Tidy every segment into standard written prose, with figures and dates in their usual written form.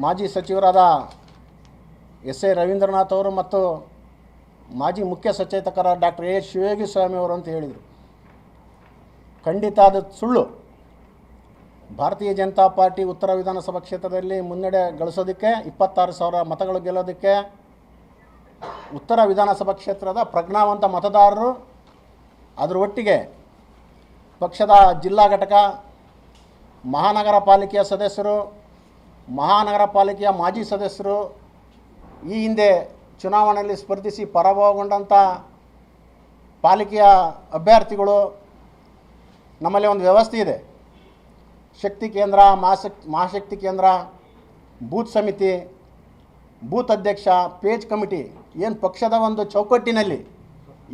ಮಾಜಿ ಸಚಿವರಾದ S A Ravindranath ಅವರು ಮತ್ತು ಮಾಜಿ ಮುಖ್ಯ ಸಚೇತಕರ ಡಾಕ್ಟರ್ ಎ ಶಿವಯೋಗಿಸ್ವಾಮಿ ಅವರು ಅಂತ ಹೇಳಿದರು. ಖಂಡಿತ ಅದು ಸುಳ್ಳು. ಭಾರತೀಯ ಜನತಾ ಪಾರ್ಟಿ ಉತ್ತರ ವಿಧಾನಸಭಾ ಕ್ಷೇತ್ರದಲ್ಲಿ ಮುನ್ನಡೆ ಗಳಿಸೋದಕ್ಕೆ 26,000 ಮತಗಳು ಗೆಲ್ಲೋದಕ್ಕೆ ಉತ್ತರ ವಿಧಾನಸಭಾ ಕ್ಷೇತ್ರದ ಪ್ರಜ್ಞಾವಂತ ಮತದಾರರು, ಅದರ ಒಟ್ಟಿಗೆ ಪಕ್ಷದ ಜಿಲ್ಲಾ ಘಟಕ, ಮಹಾನಗರ ಪಾಲಿಕೆಯ ಸದಸ್ಯರು, ಮಹಾನಗರ ಪಾಲಿಕೆಯ ಮಾಜಿ ಸದಸ್ಯರು, ಈ ಹಿಂದೆ ಚುನಾವಣೆಯಲ್ಲಿ ಸ್ಪರ್ಧಿಸಿ ಪರಾಭವಗೊಂಡಂಥ ಪಾಲಿಕೆಯ ಅಭ್ಯರ್ಥಿಗಳು, ನಮ್ಮಲ್ಲಿ ಒಂದು ವ್ಯವಸ್ಥೆ ಇದೆ. ಶಕ್ತಿ ಕೇಂದ್ರ, ಮಹಾಶಕ್ತಿ ಕೇಂದ್ರ, ಬೂತ್ ಸಮಿತಿ, ಬೂತ್ ಅಧ್ಯಕ್ಷ, ಪೇಜ್ ಕಮಿಟಿ, ಏನು ಪಕ್ಷದ ಒಂದು ಚೌಕಟ್ಟಿನಲ್ಲಿ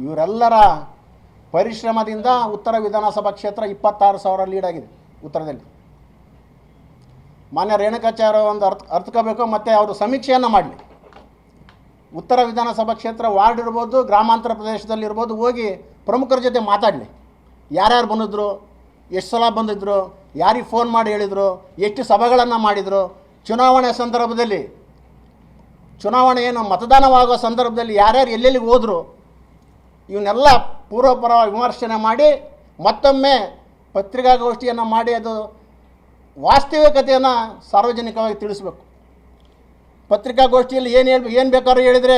ಇವರೆಲ್ಲರ ಪರಿಶ್ರಮದಿಂದ ಉತ್ತರ ವಿಧಾನಸಭಾ ಕ್ಷೇತ್ರ 26,000 ಲೀಡ್ ಆಗಿದೆ ಉತ್ತರದಲ್ಲಿ. ಮಾನ್ಯ ರೇಣುಕಾಚಾರ್ಯ ಒಂದು ಅರ್ಥಕೋಬೇಕು, ಮತ್ತು ಅವರು ಸಮೀಕ್ಷೆಯನ್ನು ಮಾಡಲಿ. ಉತ್ತರ ವಿಧಾನಸಭಾ ಕ್ಷೇತ್ರ ವಾರ್ಡ್ ಇರ್ಬೋದು, ಗ್ರಾಮಾಂತರ ಪ್ರದೇಶದಲ್ಲಿರ್ಬೋದು, ಹೋಗಿ ಪ್ರಮುಖರ ಜೊತೆ ಮಾತಾಡಲಿ. ಯಾರ್ಯಾರು ಬಂದಿದ್ರು, ಎಷ್ಟು ಸಲ ಬಂದಿದ್ದರು, ಯಾರಿಗೆ ಫೋನ್ ಮಾಡಿ ಹೇಳಿದರು, ಎಷ್ಟು ಸಭೆಗಳನ್ನು ಮಾಡಿದರು, ಚುನಾವಣೆ ಸಂದರ್ಭದಲ್ಲಿ, ಚುನಾವಣೆ ಏನು ಮತದಾನವಾಗುವ ಸಂದರ್ಭದಲ್ಲಿ ಯಾರ್ಯಾರು ಎಲ್ಲೆಲ್ಲಿಗೆ ಹೋದರು, ಇವನ್ನೆಲ್ಲ ಪೂರ್ವಪರ ವಿಮರ್ಶನೆ ಮಾಡಿ ಮತ್ತೊಮ್ಮೆ ಪತ್ರಿಕಾಗೋಷ್ಠಿಯನ್ನು ಮಾಡಿ ಅದು ವಾಸ್ತವಿಕತೆಯನ್ನು ಸಾರ್ವಜನಿಕವಾಗಿ ತಿಳಿಸ್ಬೇಕು. ಪತ್ರಿಕಾಗೋಷ್ಠಿಯಲ್ಲಿ ಏನು ಬೇಕಾದ್ರೂ ಹೇಳಿದರೆ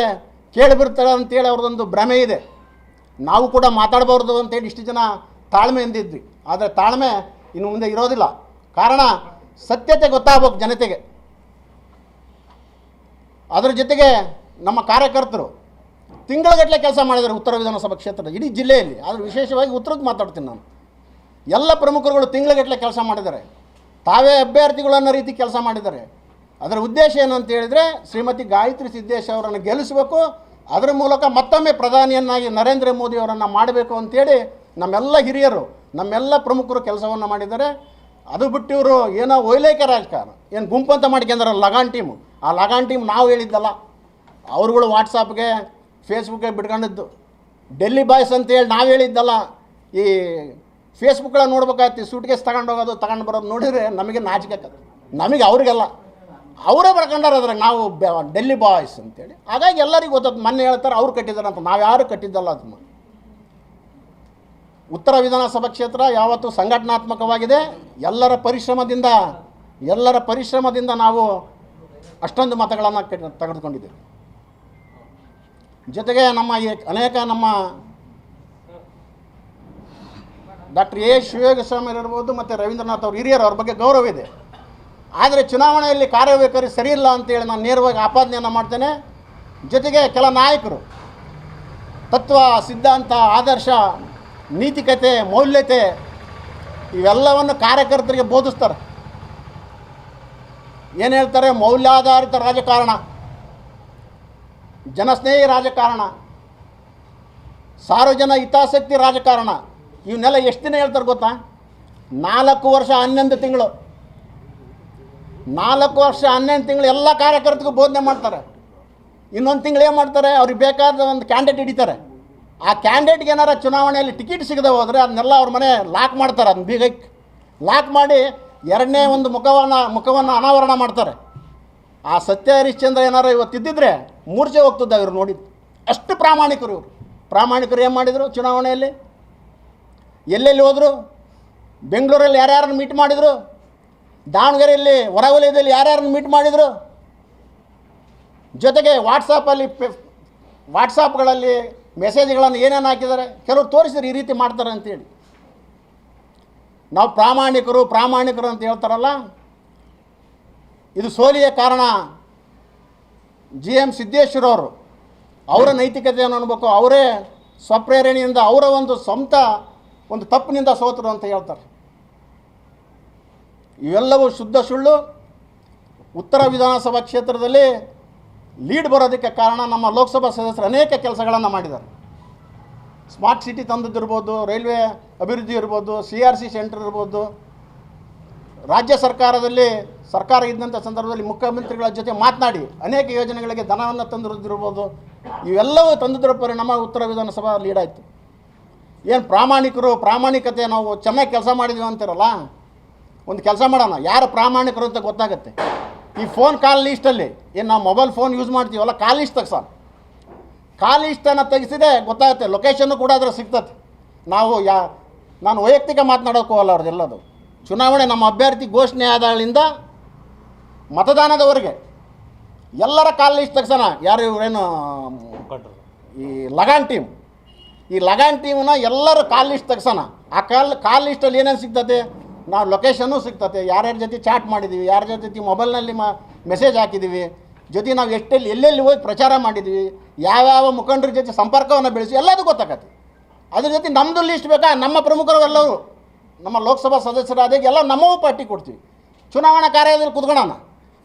ಕೇಳಿಬಿಡ್ತಾರೆ ಅಂತೇಳಿ ಅವ್ರದ್ದೊಂದು ಭ್ರಮೆ ಇದೆ. ನಾವು ಕೂಡ ಮಾತಾಡಬಾರ್ದು ಅಂತೇಳಿ ಇಷ್ಟು ಜನ ತಾಳ್ಮೆಯಿಂದ ಇದ್ವಿ. ಆದರೆ ತಾಳ್ಮೆ ಇನ್ನು ಮುಂದೆ ಇರೋದಿಲ್ಲ. ಕಾರಣ ಸತ್ಯತೆ ಗೊತ್ತಾಗಬೇಕು ಜನತೆಗೆ. ಅದರ ಜೊತೆಗೆ ನಮ್ಮ ಕಾರ್ಯಕರ್ತರು ತಿಂಗಳಗಟ್ಟಲೆ ಕೆಲಸ ಮಾಡಿದ್ದಾರೆ ಉತ್ತರ ವಿಧಾನಸಭಾ ಕ್ಷೇತ್ರದ ಇಡೀ ಜಿಲ್ಲೆಯಲ್ಲಿ. ಆದರೆ ವಿಶೇಷವಾಗಿ ಉತ್ತರದ್ದು ಮಾತಾಡ್ತೀನಿ ನಾನು. ಎಲ್ಲ ಪ್ರಮುಖರುಗಳು ತಿಂಗಳಗಟ್ಟಲೆ ಕೆಲಸ ಮಾಡಿದ್ದಾರೆ. ತಾವೇ ಅಭ್ಯರ್ಥಿಗಳು ಅನ್ನೋ ರೀತಿ ಕೆಲಸ ಮಾಡಿದ್ದಾರೆ. ಅದರ ಉದ್ದೇಶ ಏನಂತ ಹೇಳಿದರೆ, ಶ್ರೀಮತಿ ಗಾಯತ್ರಿ ಸಿದ್ದೇಶ್ ಅವರನ್ನು ಗೆಲ್ಲಿಸಬೇಕು, ಅದರ ಮೂಲಕ ಮತ್ತೊಮ್ಮೆ ಪ್ರಧಾನಿಯನ್ನಾಗಿ ನರೇಂದ್ರ ಮೋದಿ ಅವರನ್ನು ಮಾಡಬೇಕು ಅಂತೇಳಿ ನಮ್ಮೆಲ್ಲ ಹಿರಿಯರು, ನಮ್ಮೆಲ್ಲ ಪ್ರಮುಖರು ಕೆಲಸವನ್ನು ಮಾಡಿದ್ದಾರೆ. ಅದು ಬಿಟ್ಟು ಇವರು ಏನೋ ಓಲೈಕೆ ರಾಜಕಾರಣ, ಏನು ಗುಂಪಂತ ಮಾಡ್ಕೊಂಡ್ರೆ ಲಗಾನ್ ಟೀಮು, ಆ ಲಗಾನ್ ಟೀಮ್ ನಾವು ಹೇಳಿದ್ದಲ್ಲ, ಅವರುಗಳು ವಾಟ್ಸಪ್ಗೆ ಫೇಸ್ಬುಕ್ಗೆ ಬಿಟ್ಕೊಂಡಿದ್ದು. ಡೆಲ್ಲಿ ಬಾಯ್ಸ್ ಅಂತೇಳಿ ನಾವು ಹೇಳಿದ್ದಲ್ಲ. ಈ ಫೇಸ್ಬುಕ್ಗಳನ್ನ ನೋಡ್ಬೇಕಾಯ್ತು, ಸೂಟ್ಕೇಸ್ ತಗೊಂಡು ಹೋಗೋದು, ತಗೊಂಡು ಬರೋದು ನೋಡಿದರೆ ನಮಗೆ ನಾಚಿಕೆ ಆಗುತ್ತೆ. ನಮಗೆ ಅವ್ರಿಗೆಲ್ಲ ಅವರೇ ಬರ್ಕೊಂಡಾರ ಅದ್ರಾಗ ನಾವು ಡೆಲ್ಲಿ ಬಾಯ್ಸ್ ಅಂತೇಳಿ. ಹಾಗಾಗಿ ಎಲ್ಲರಿಗೂ ಗೊತ್ತದ್ದು. ಮೊನ್ನೆ ಹೇಳ್ತಾರೆ ಅವ್ರು ಕಟ್ಟಿದ್ದಾರೆ ಅಂತ, ನಾವು ಯಾರು ಕಟ್ಟಿದ್ದಲ್ಲ ಅದನ್ನು. ಉತ್ತರ ವಿಧಾನಸಭಾ ಕ್ಷೇತ್ರ ಯಾವತ್ತೂ ಸಂಘಟನಾತ್ಮಕವಾಗಿದೆ. ಎಲ್ಲರ ಪರಿಶ್ರಮದಿಂದ ನಾವು ಅಷ್ಟೊಂದು ಮತಗಳನ್ನು ತೆಗೆದುಕೊಂಡಿದ್ದೇವೆ. ಜೊತೆಗೆ ನಮ್ಮ ಡಾಕ್ಟರ್ ಎ ಶಿವಯೋಗಿಸ್ವಾಮಿ ಇರ್ಬೋದು ಮತ್ತು ರವೀಂದ್ರನಾಥ್ ಅವರು ಹಿರಿಯರು, ಅವ್ರ ಬಗ್ಗೆ ಗೌರವ ಇದೆ. ಆದರೆ ಚುನಾವಣೆಯಲ್ಲಿ ಕಾರ್ಯವೈಖರಿ ಸರಿಯಿಲ್ಲ ಅಂತೇಳಿ ನಾನು ನೇರವಾಗಿ ಆಪಾದನೆಯನ್ನು ಮಾಡ್ತೇನೆ. ಜೊತೆಗೆ ಕೆಲ ನಾಯಕರು ತತ್ವ, ಸಿದ್ಧಾಂತ, ಆದರ್ಶ, ನೀತಿಕತೆ, ಮೌಲ್ಯತೆ ಇವೆಲ್ಲವನ್ನು ಕಾರ್ಯಕರ್ತರಿಗೆ ಬೋಧಿಸ್ತಾರೆ. ಏನು ಹೇಳ್ತಾರೆ? ಮೌಲ್ಯಾಧಾರಿತ ರಾಜಕಾರಣ, ಜನಸ್ನೇಹಿ ರಾಜಕಾರಣ, ಸಾರ್ವಜನ ಹಿತಾಸಕ್ತಿ ರಾಜಕಾರಣ, ಇವನ್ನೆಲ್ಲ ಎಷ್ಟು ದಿನ ಹೇಳ್ತಾರೆ ಗೊತ್ತಾ? 4 ವರ್ಷ 11 ತಿಂಗಳು, 4 ವರ್ಷ 11 ತಿಂಗಳು ಎಲ್ಲ ಕಾರ್ಯಕರ್ತರಿಗೂ ಬೋಧನೆ ಮಾಡ್ತಾರೆ. ಇನ್ನೊಂದು ತಿಂಗಳು ಏನು ಮಾಡ್ತಾರೆ? ಅವ್ರಿಗೆ ಬೇಕಾದ ಒಂದು ಕ್ಯಾಂಡಿಡೇಟ್ ಹಿಡಿತಾರೆ. ಆ ಕ್ಯಾಂಡಿಡೇಟ್ಗೆ ಏನಾರ ಚುನಾವಣೆಯಲ್ಲಿ ಟಿಕೆಟ್ ಸಿಗದೆ ಹೋದರೆ ಅದನ್ನೆಲ್ಲ ಅವ್ರ ಮನೆ ಲಾಕ್ ಮಾಡ್ತಾರೆ. ಅದನ್ನ ಬೀಗಕ್ಕೆ ಲಾಕ್ ಮಾಡಿ ಎರಡನೇ ಒಂದು ಮುಖವನ್ನು ಅನಾವರಣ ಮಾಡ್ತಾರೆ. ಆ ಸತ್ಯ ಹರಿಶ್ಚಂದ್ರ ಏನಾರು ಇವತ್ತಿದ್ದಿದ್ರೆ ಮೂರ್ಛೆ ಹೋಗ್ತದೆ ಇವರು ನೋಡಿದ್ದು. ಅಷ್ಟು ಪ್ರಾಮಾಣಿಕರು ಇವರು. ಪ್ರಾಮಾಣಿಕರು ಏನು ಮಾಡಿದರು ಚುನಾವಣೆಯಲ್ಲಿ? ಎಲ್ಲೆಲ್ಲಿ ಹೋದರು? ಬೆಂಗಳೂರಲ್ಲಿ ಯಾರ್ಯಾರನ್ನು ಮೀಟ್ ಮಾಡಿದರು? ದಾವಣಗೆರೆಯಲ್ಲಿ ಹೊರವಲಯದಲ್ಲಿ ಯಾರ್ಯಾರನ್ನು ಮೀಟ್ ಮಾಡಿದರು? ಜೊತೆಗೆ ವಾಟ್ಸಾಪ್ಗಳಲ್ಲಿ ಮೆಸೇಜ್ಗಳನ್ನು ಏನೇನು ಹಾಕಿದ್ದಾರೆ, ಕೆಲವರು ತೋರಿಸಿದ್ರು ಈ ರೀತಿ ಮಾಡ್ತಾರೆ ಅಂತೇಳಿ. ನಾವು ಪ್ರಾಮಾಣಿಕರು ಅಂತ ಹೇಳ್ತಾರಲ್ಲ, ಇದು ಸೋಲಿಗೆ ಕಾರಣ GM ಸಿದ್ದೇಶ್ವರವರು. ಅವರ ನೈತಿಕತೆಯನ್ನು ಅನ್ಬೇಕು. ಅವರೇ ಸ್ವಪ್ರೇರಣೆಯಿಂದ ಅವರ ಒಂದು ಸ್ವಂತ ಒಂದು ತಪ್ಪಿನಿಂದ ಸೋತರು ಅಂತ ಹೇಳ್ತಾರೆ. ಇವೆಲ್ಲವೂ ಶುದ್ಧ ಸುಳ್ಳು. ಉತ್ತರ ವಿಧಾನಸಭಾ ಕ್ಷೇತ್ರದಲ್ಲಿ ಲೀಡ್ ಬರೋದಕ್ಕೆ ಕಾರಣ ನಮ್ಮ ಲೋಕಸಭಾ ಸದಸ್ಯರು ಅನೇಕ ಕೆಲಸಗಳನ್ನು ಮಾಡಿದ್ದಾರೆ. ಸ್ಮಾರ್ಟ್ ಸಿಟಿ ತಂದದ್ದಿರ್ಬೋದು, ರೈಲ್ವೆ ಅಭಿವೃದ್ಧಿ ಇರ್ಬೋದು, CRC ಸೆಂಟರ್ ಇರ್ಬೋದು, ರಾಜ್ಯ ಸರ್ಕಾರದಲ್ಲಿ ಸರ್ಕಾರ ಇದ್ದಂಥ ಸಂದರ್ಭದಲ್ಲಿ ಮುಖ್ಯಮಂತ್ರಿಗಳ ಜೊತೆ ಮಾತನಾಡಿ ಅನೇಕ ಯೋಜನೆಗಳಿಗೆ ಧನವನ್ನು ತಂದಿರೋದಿರ್ಬೋದು. ಇವೆಲ್ಲವೂ ತಂದಿದ್ದರ ಪರಿಣಾಮ ಉತ್ತರ ವಿಧಾನಸಭಾ ಲೀಡ್ ಆಯಿತು. ಏನು ಪ್ರಾಮಾಣಿಕತೆ, ನಾವು ಚೆನ್ನಾಗಿ ಕೆಲಸ ಮಾಡಿದ್ವಿ ಅಂತಿರಲ್ಲ, ಒಂದು ಕೆಲಸ ಮಾಡೋಣ, ಯಾರು ಪ್ರಾಮಾಣಿಕರು ಅಂತ ಗೊತ್ತಾಗುತ್ತೆ. ಈ ಫೋನ್ ಕಾಲ್ ಲೀಸ್ಟಲ್ಲಿ ಏನು ನಾವು ಮೊಬೈಲ್ ಫೋನ್ ಯೂಸ್ ಮಾಡ್ತೀವಲ್ಲ ಕಾಲ್ ಲೀಸ್ಟ್ ತೆಗ್ಸೋಣ. ಕಾಲ್ ಲೀಸ್ಟನ್ನು ತೆಗೆಸಿದೆ ಗೊತ್ತಾಗುತ್ತೆ, ಲೊಕೇಶನ್ನು ಕೂಡ ಅದ್ರ ಸಿಗ್ತದೆ. ನಾನು ವೈಯಕ್ತಿಕ ಮಾತನಾಡೋಕ್ಕೂ ಹೋಗಲ್ಲ ಅವ್ರದ್ದೆಲ್ಲದು. ಚುನಾವಣೆ ನಮ್ಮ ಅಭ್ಯರ್ಥಿ ಘೋಷಣೆ ಆದಾಗಳಿಂದ ಮತದಾನದವರೆಗೆ ಎಲ್ಲರ ಕಾಲ್ ಲೀಸ್ಟ್ ತೆಗ್ಸೋಣ. ಯಾರು ಇವರೇನು ಈ ಲಗಾನ್ ಟೀಮ್ನ ಎಲ್ಲರೂ ಕಾಲ್ ಲಿಸ್ಟ್ ತೆಗ್ಸೋಣ. ಆ ಕಾಲ್ ಲಿಸ್ಟಲ್ಲಿ ಏನೇನು ಸಿಗ್ತದೆ, ನಾವು ಲೊಕೇಶನ್ನು ಸಿಗ್ತದೆ, ಯಾರ್ಯಾರ ಜೊತೆ ಚಾಟ್ ಮಾಡಿದ್ದೀವಿ, ಯಾರ ಜೊತೆ ಮೊಬೈಲ್ನಲ್ಲಿ ಮೆಸೇಜ್ ಹಾಕಿದ್ದೀವಿ, ಜೊತೆ ನಾವು ಎಲ್ಲೆಲ್ಲಿ ಹೋಗಿ ಪ್ರಚಾರ ಮಾಡಿದ್ದೀವಿ, ಯಾವ್ಯಾವ ಮುಖಂಡರ ಜೊತೆ ಸಂಪರ್ಕವನ್ನು ಬೆಳೆಸಿ ಎಲ್ಲದೂ ಗೊತ್ತಾಗತ್ತೆ. ಅದ್ರ ಜೊತೆ ನಮ್ಮದು ಲಿಸ್ಟ್ ಬೇಕಾ, ನಮ್ಮ ಪ್ರಮುಖರು ಎಲ್ಲರೂ ನಮ್ಮ ಲೋಕಸಭಾ ಸದಸ್ಯರಾದಾಗ ಎಲ್ಲ ನಮ್ಮವೂ ಪಟ್ಟಿ ಕೊಡ್ತೀವಿ. ಚುನಾವಣಾ ಕಾರ್ಯದಲ್ಲಿ ಕುತ್ಕೊಳ್ಳೋಣ,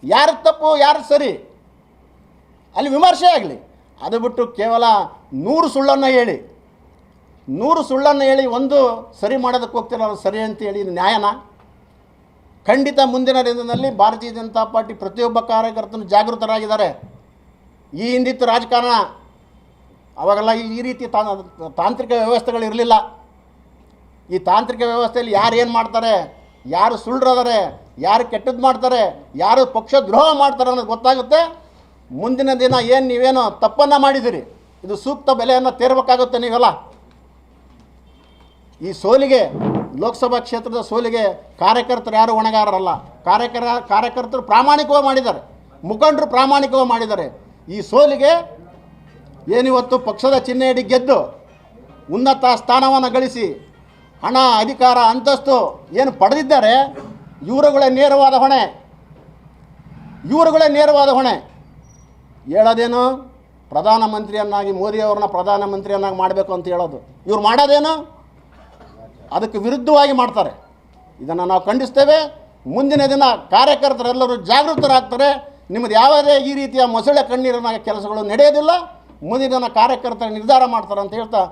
ಯಾರು ತಪ್ಪು ಯಾರು ಸರಿ ಅಲ್ಲಿ ವಿಮರ್ಶೆ ಆಗಲಿ. ಅದು ಬಿಟ್ಟು ಕೇವಲ 100 ಸುಳ್ಳನ್ನು ಹೇಳಿ ಒಂದು ಸರಿ ಮಾಡೋದಕ್ಕೆ ಹೋಗ್ತಿರೋದು ಸರಿ ಅಂತೇಳಿ ಇದು ನ್ಯಾಯನ? ಖಂಡಿತ ಮುಂದಿನ ದಿನದಲ್ಲಿ ಭಾರತೀಯ ಜನತಾ ಪಾರ್ಟಿ ಪ್ರತಿಯೊಬ್ಬ ಕಾರ್ಯಕರ್ತರು ಜಾಗೃತರಾಗಿದ್ದಾರೆ. ಈ ಹಿಂದಿತ್ತು ರಾಜಕಾರಣ, ಅವಾಗೆಲ್ಲ ಈ ರೀತಿ ತಾಂತ್ರಿಕ ವ್ಯವಸ್ಥೆಗಳಿರಲಿಲ್ಲ. ಈ ತಾಂತ್ರಿಕ ವ್ಯವಸ್ಥೆಯಲ್ಲಿ ಯಾರು ಏನು ಮಾಡ್ತಾರೆ, ಯಾರು ಸುಳ್ಳರದಾರೆ, ಯಾರು ಕೆಟ್ಟದ್ದು ಮಾಡ್ತಾರೆ, ಯಾರು ಪಕ್ಷದ್ರೋಹ ಮಾಡ್ತಾರೆ ಅನ್ನೋದು ಗೊತ್ತಾಗುತ್ತೆ. ಮುಂದಿನ ದಿನ ನೀವೇನು ತಪ್ಪನ್ನು ಮಾಡಿದಿರಿ, ಇದು ಸೂಕ್ತ ಬೆಲೆಯನ್ನು ತೀರಬೇಕಾಗುತ್ತೆ ನೀವೆಲ್ಲ. ಈ ಸೋಲಿಗೆ, ಲೋಕಸಭಾ ಕ್ಷೇತ್ರದ ಸೋಲಿಗೆ ಕಾರ್ಯಕರ್ತರು ಯಾರು ಹೊಣೆಗಾರರಲ್ಲ. ಕಾರ್ಯಕರ್ತರು ಪ್ರಾಮಾಣಿಕವಾಗಿ ಮಾಡಿದ್ದಾರೆ, ಮುಖಂಡರು ಪ್ರಾಮಾಣಿಕವಾಗಿ ಮಾಡಿದ್ದಾರೆ. ಈ ಸೋಲಿಗೆ ಏನಿವತ್ತು ಪಕ್ಷದ ಚಿಹ್ನೆಯಡಿ ಗೆದ್ದು ಉನ್ನತ ಸ್ಥಾನವನ್ನು ಗಳಿಸಿ ಹಣ ಅಧಿಕಾರ ಅಂತಸ್ತು ಏನು ಪಡೆದಿದ್ದಾರೆ, ಇವರುಗಳೇ ನೇರವಾದ ಹೊಣೆ. ಹೇಳೋದೇನು, ಪ್ರಧಾನಮಂತ್ರಿಯನ್ನಾಗಿ ಮೋದಿಯವ್ರನ್ನ ಪ್ರಧಾನಮಂತ್ರಿಯನ್ನಾಗಿ ಮಾಡಬೇಕು ಅಂತ ಹೇಳೋದು. ಇವ್ರು ಮಾಡೋದೇನು, ಅದಕ್ಕೆ ವಿರುದ್ಧವಾಗಿ ಮಾಡ್ತಾರೆ. ಇದನ್ನು ನಾವು ಖಂಡಿಸ್ತೇವೆ. ಮುಂದಿನ ದಿನ ಕಾರ್ಯಕರ್ತರೆಲ್ಲರೂ ಜಾಗೃತರಾಗ್ತಾರೆ. ನಿಮ್ಮದು ಯಾವುದೇ ಈ ರೀತಿಯ ಮೊಸಳೆ ಕಣ್ಣೀರಿನ ಕೆಲಸಗಳು ನಡೆಯೋದಿಲ್ಲ. ಮುಂದಿನ ದಿನ ಕಾರ್ಯಕರ್ತರ ನಿರ್ಧಾರ ಮಾಡ್ತಾರೆ ಅಂತ ಹೇಳ್ತಾ